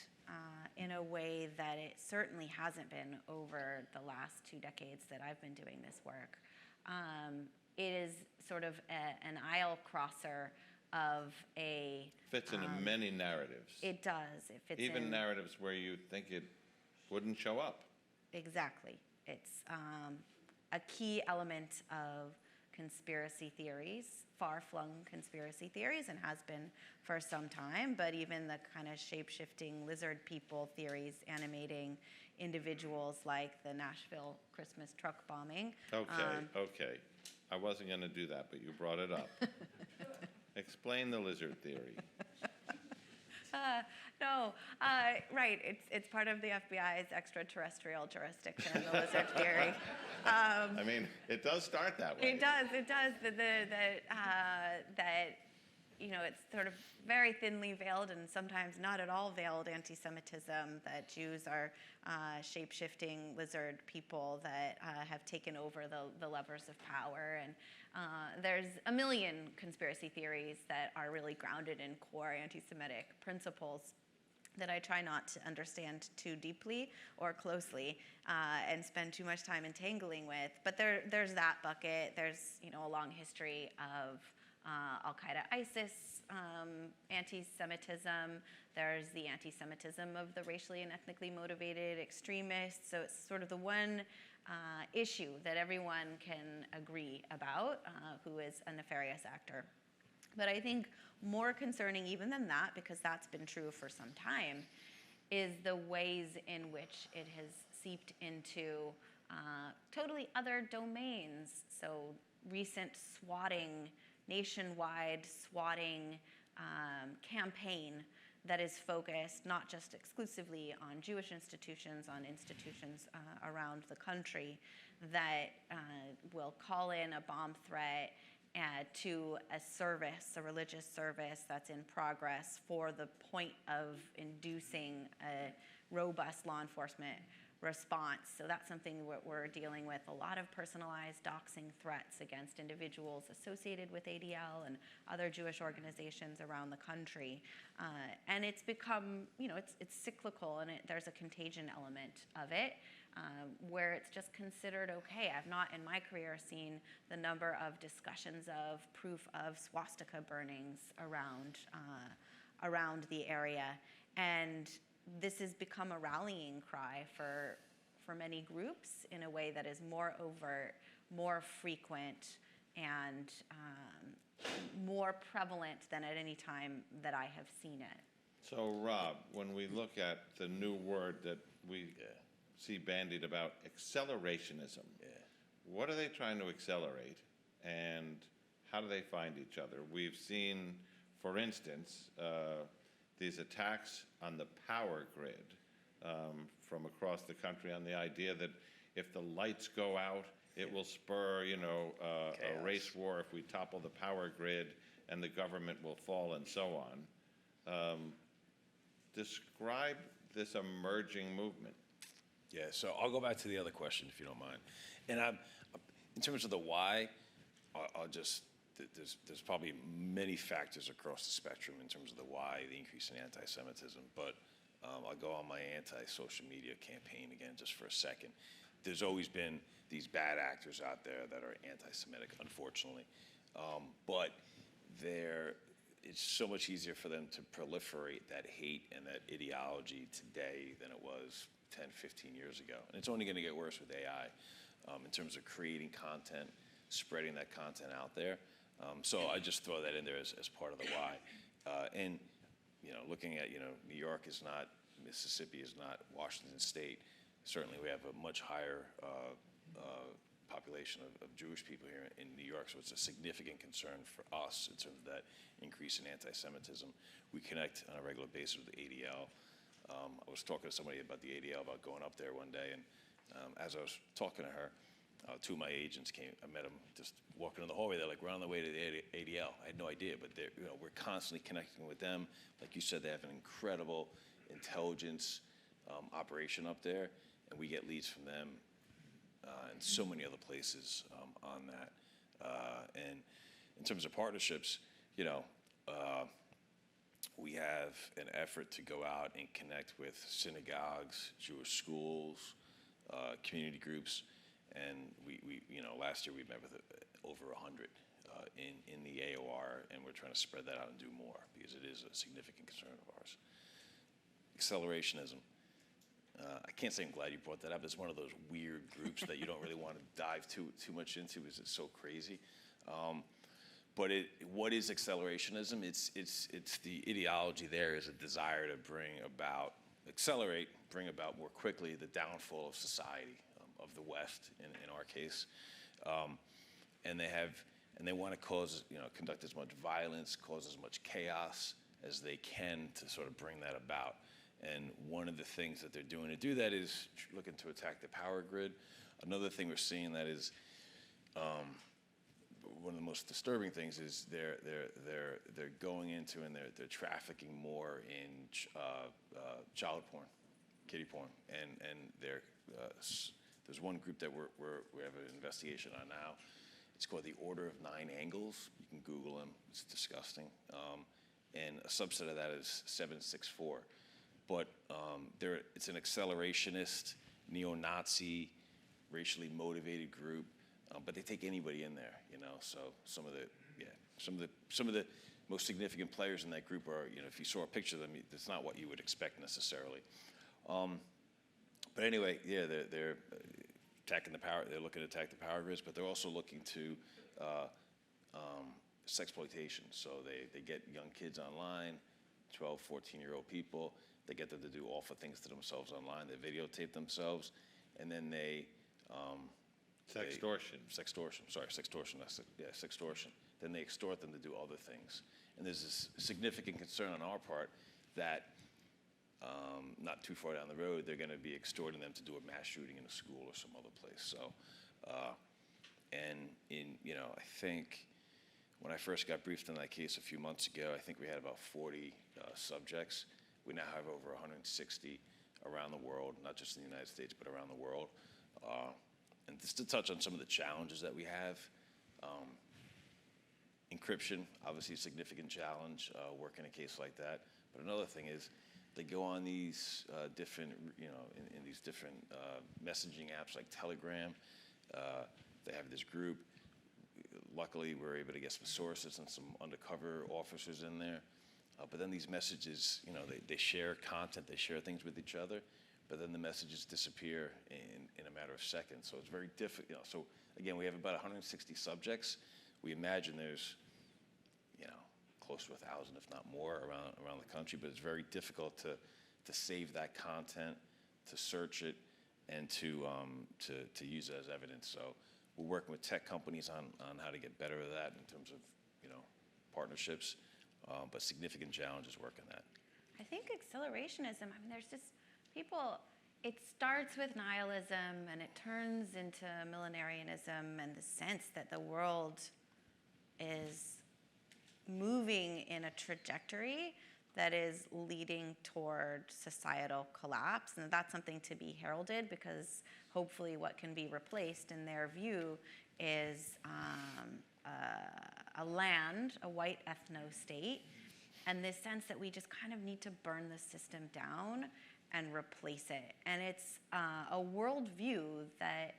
in a way that it certainly hasn't been over the last 2 decades that I've been doing this work. It is sort of an aisle crosser of a... Fits into many narratives. It does. It fits Even in narratives where you think it wouldn't show up. Exactly. It's a key element of conspiracy theories, far-flung conspiracy theories, and has been for some time, but even the kind of shape-shifting lizard people theories animating individuals like the Nashville Christmas truck bombing. Okay. I wasn't going to do that, but you brought it up. Explain the lizard theory. Right. It's part of the FBI's extraterrestrial jurisdiction, the lizard theory. I mean, it does start that way. It does. That it's sort of very thinly veiled and sometimes not at all veiled anti-Semitism, that Jews are shape-shifting lizard people that have taken over the levers of power. And there's a million conspiracy theories that are really grounded in core anti-Semitic principles that I try not to understand too deeply or closely and spend too much time entangling with. But there's that bucket. There's a long history of Al-Qaeda, ISIS, anti-Semitism. There's the anti-Semitism of the racially and ethnically motivated extremists. So it's sort of the one issue that everyone can agree about who is a nefarious actor. But I think more concerning even than that, because that's been true for some time, is the ways in which it has seeped into totally other domains. So recent swatting, nationwide swatting campaign that is focused not just exclusively on Jewish institutions, on institutions around the country, that will call in a bomb threat to a service, a religious service that's in progress for the point of inducing a robust law enforcement response. So that's something we're dealing with, a lot of personalized doxing threats against individuals associated with ADL and other Jewish organizations around the country. And it's become, it's cyclical, and there's a contagion element of it, where it's just considered okay. I've not in my career seen the number of discussions of proof of swastika burnings around the area. And this has become a rallying cry for many groups in a way that is more overt, more frequent, and more prevalent than at any time that I have seen it. So, Rob, when we look at the new word that we see bandied about, accelerationism, what are they trying to accelerate, and how do they find each other? We've seen, for instance, these attacks on the power grid from across the country, on the idea that if the lights go out, it will spur, a race war if we topple the power grid, and the government will fall, and so on. Describe this emerging movement. Yeah, so I'll go back to the other question, if you don't mind. And in terms of the why, I'll just, there's probably many factors across the spectrum in terms of the why, the increase in anti-Semitism, but I'll go on my anti-social media campaign again just for a second. There's always been these bad actors out there that are anti-Semitic, unfortunately, but it's so much easier for them to proliferate that hate and that ideology today than it was 10, 15 years ago. And it's only going to get worse with AI in terms of creating content, spreading that content out there. So I just throw that in there as part of the why. And, looking at, New York is not, Mississippi is not Washington State. Certainly we have a much higher population of Jewish people here in New York, so it's a significant concern for us in terms of that increase in anti-Semitism. We connect on a regular basis with the ADL. I was talking to somebody about the ADL about going up there one day, and as I was talking to her, two of my agents came. I met them just walking in the hallway. They're like, "We're on the way to the ADL." I had no idea, but we're constantly connecting with them. Like you said, they have an incredible intelligence operation up there, and we get leads from them and so many other places on that. And in terms of partnerships, we have an effort to go out and connect with synagogues, Jewish schools, community groups, and we last year we met with over 100 in the AOR, and we're trying to spread that out and do more because it is a significant concern of ours. Accelerationism. I can't say I'm glad you brought that up. It's one of those weird groups that you don't really want to dive too much into because it's so crazy. But what is accelerationism? It's the ideology there is a desire to bring about more quickly the downfall of society, of the West in our case. And they want to conduct as much violence, cause as much chaos as they can to sort of bring that about. And one of the things that they're doing to do that is looking to attack the power grid. Another thing we're seeing that is one of the most disturbing things is they're going into and they're trafficking more in child porn, kiddie porn, and there's one group that we have an investigation on now. It's called the Order of Nine Angles. You can Google them. It's disgusting. And a subset of that is 764. But it's an accelerationist, neo-Nazi, racially motivated group. But they take anybody in there, So some of the, some of the most significant players in that group are, if you saw a picture of them, it's not what you would expect necessarily. But anyway, yeah, they're attacking the power. They're looking to attack the power grids, but they're also looking to sexploitation. So they get young kids online, 12, 14-year-old people. They get them to do awful things to themselves online. They videotape themselves, and then they Sextortion. Sextortion. Sextortion. Then they extort them to do other things. And there's this significant concern on our part that not too far down the road, they're going to be extorting them to do a mass shooting in a school or some other place. So, I think when I first got briefed on that case a few months ago, I think we had about 40 subjects. We now have over 160 around the world, not just in the United States, but around the world. And just to touch on some of the challenges that we have, encryption, obviously a significant challenge, working a case like that. But another thing is they go on these different, in these different messaging apps like Telegram. They have this group. Luckily, we're able to get some sources and some undercover officers in there. But then these messages, they share content, they share things with each other, but then the messages disappear in a matter of seconds. So it's very difficult. So again, we have about 160 subjects. We imagine there's, close to 1,000, if not more, around the country. But it's very difficult to save that content, to search it, and to use it as evidence. So we're working with tech companies on how to get better at that in terms of partnerships. But significant challenges working that. I think accelerationism, there's just people, it starts with nihilism and it turns into millenarianism and the sense that the world is moving in a trajectory that is leading toward societal collapse. And that's something to be heralded, because hopefully what can be replaced in their view is a land, a white ethno-state, and this sense that we just kind of need to burn the system down and replace it. And it's a worldview that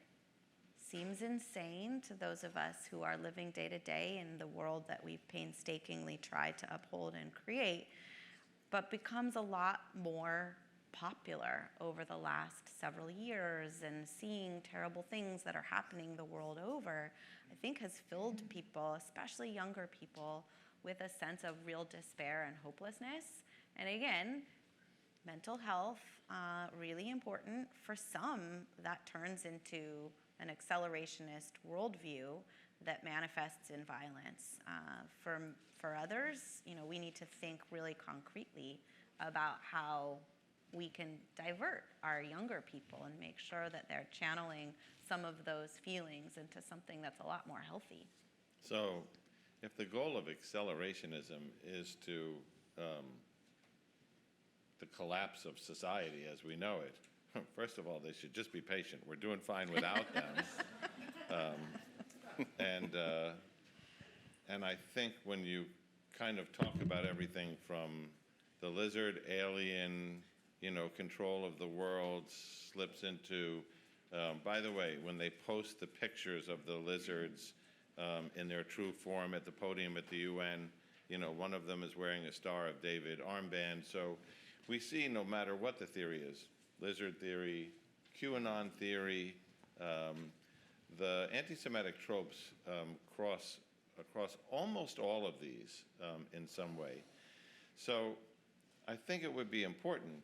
seems insane to those of us who are living day to day in the world that we've painstakingly tried to uphold and create, but becomes a lot more popular over the last several years, and seeing terrible things that are happening the world over, I think has filled people, especially younger people, with a sense of real despair and hopelessness. And again, mental health, really important. For some, that turns into an accelerationist worldview that manifests in violence. For others, we need to think really concretely about how we can divert our younger people and make sure that they're channeling some of those feelings into something that's a lot more healthy. So if the goal of accelerationism is to the collapse of society as we know it, first of all, they should just be patient. We're doing fine without them. And I think when you kind of talk about everything from the lizard alien, control of the world slips into, by the way, when they post the pictures of the lizards in their true form at the podium at the UN, one of them is wearing a Star of David armband. So we see, no matter what the theory is, lizard theory, QAnon theory, the anti-Semitic tropes cross across almost all of these in some way. So I think it would be important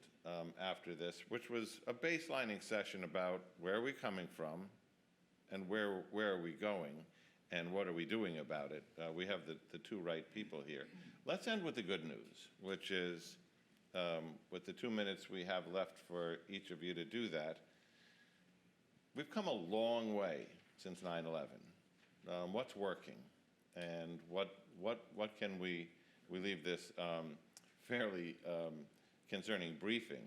after this, which was a baselining session about where are we coming from and where are we going and what are we doing about it. We have the two right people here. Let's end with the good news, which is with the 2 minutes we have left for each of you to do that, we've come a long way since 9/11. What's working, and what can we leave this fairly concerning briefing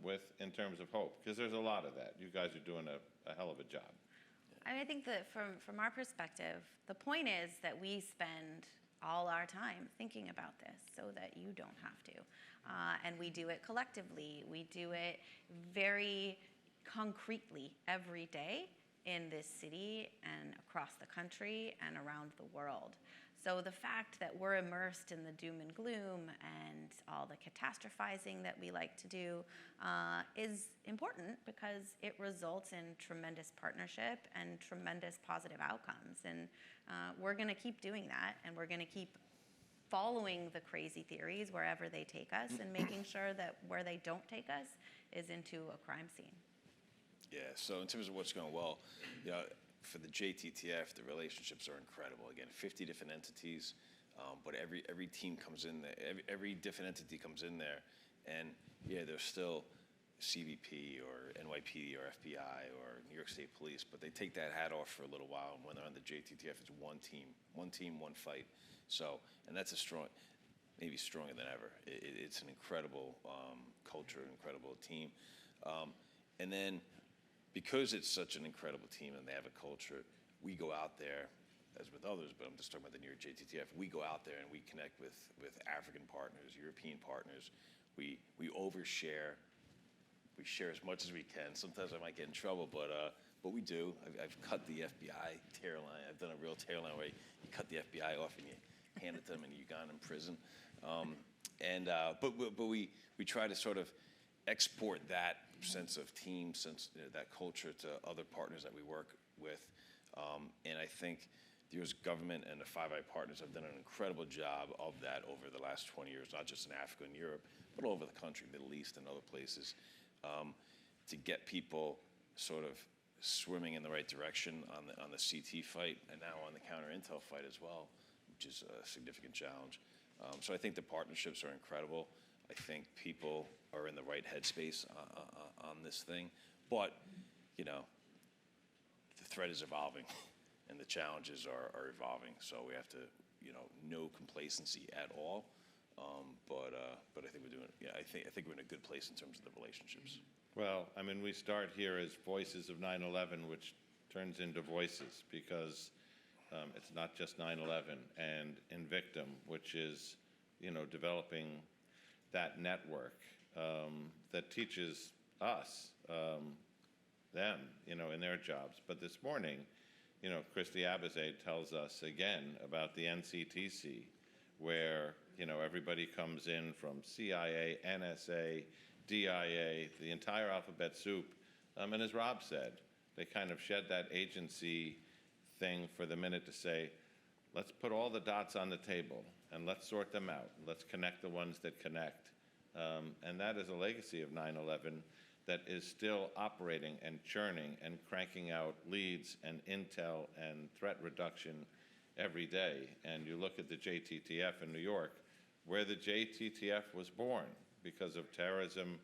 with in terms of hope? Because there's a lot of that. You guys are doing a hell of a job. I think that from our perspective, the point is that we spend all our time thinking about this so that you don't have to. And we do it collectively. We do it very concretely every day in this city and across the country and around the world. So the fact that we're immersed in the doom and gloom and all the catastrophizing that we like to do is important because it results in tremendous partnership and tremendous positive outcomes. And we're going to keep doing that, and we're going to keep following the crazy theories wherever they take us and making sure that where they don't take us is into a crime scene. Yeah, so in terms of what's going well, you know, for the JTTF, the relationships are incredible. Again, 50 different entities, but every team comes in there, every different entity comes in there, and yeah, there's still CBP or NYPD or FBI or New York State Police, but they take that hat off for a little while, and when they're on the JTTF, it's one team, one fight. So, and that's maybe stronger than ever. It's an incredible culture, an incredible team. And then, because it's such an incredible team and they have a culture, we go out there, as with others, but I'm just talking about the New York JTTF, we go out there and we connect with African partners, European partners. We overshare. We share as much as we can. Sometimes I might get in trouble, but we do. I've cut the FBI tear line. I've done a real tear line where you cut the FBI off and you hand it to them in Ugandan prison. But we try to sort of export that sense of team, that culture to other partners that we work with. And I think the U.S. government and the Five Eye partners have done an incredible job of that over the last 20 years, not just in Africa and Europe, but all over the country, Middle East and other places, to get people sort of swimming in the right direction on the CT fight and now on the counter-intel fight as well, which is a significant challenge. So I think the partnerships are incredible. I think people are in the right headspace on this thing. But, you know, the threat is evolving and the challenges are evolving. So we have to, you know, no complacency at all. But I think we're doing, I think we're in a good place in terms of the relationships. Well, I mean, we start here as voices of 9/11, which turns into voices because it's not just 9/11, and Invictum, which is, you know, developing that network that teaches us, them, you know, in their jobs. But this morning, you know, Christy Abizade tells us again about the NCTC, where, you know, everybody comes in from CIA, NSA, DIA, the entire alphabet soup. And as Rob said, they kind of shed that agency thing for the minute to say, let's put all the dots on the table and let's sort them out. Let's connect the ones that connect. And that is a legacy of 9/11 that is still operating and churning and cranking out leads and intel and threat reduction every day. And you look at the JTTF in New York, where the JTTF was born because of terrorism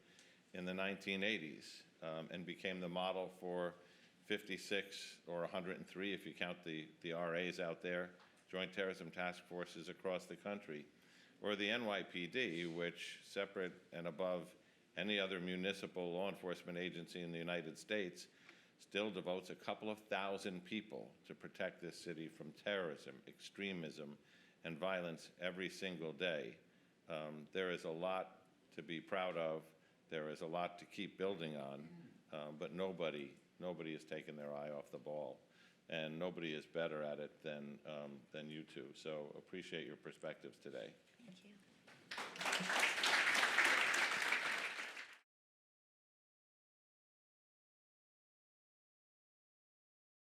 in the 1980s, and became the model for 56 or 103, if you count the RAs out there, Joint Terrorism Task Forces across the country, or the NYPD, which, separate and above any other municipal law enforcement agency in the United States, still devotes a couple of thousand people to protect this city from terrorism, extremism, and violence every single day. There is a lot to be proud of. There is a lot to keep building on, but nobody has taken their eye off the ball, and nobody is better at it than you two. So appreciate your perspectives today. Thank you.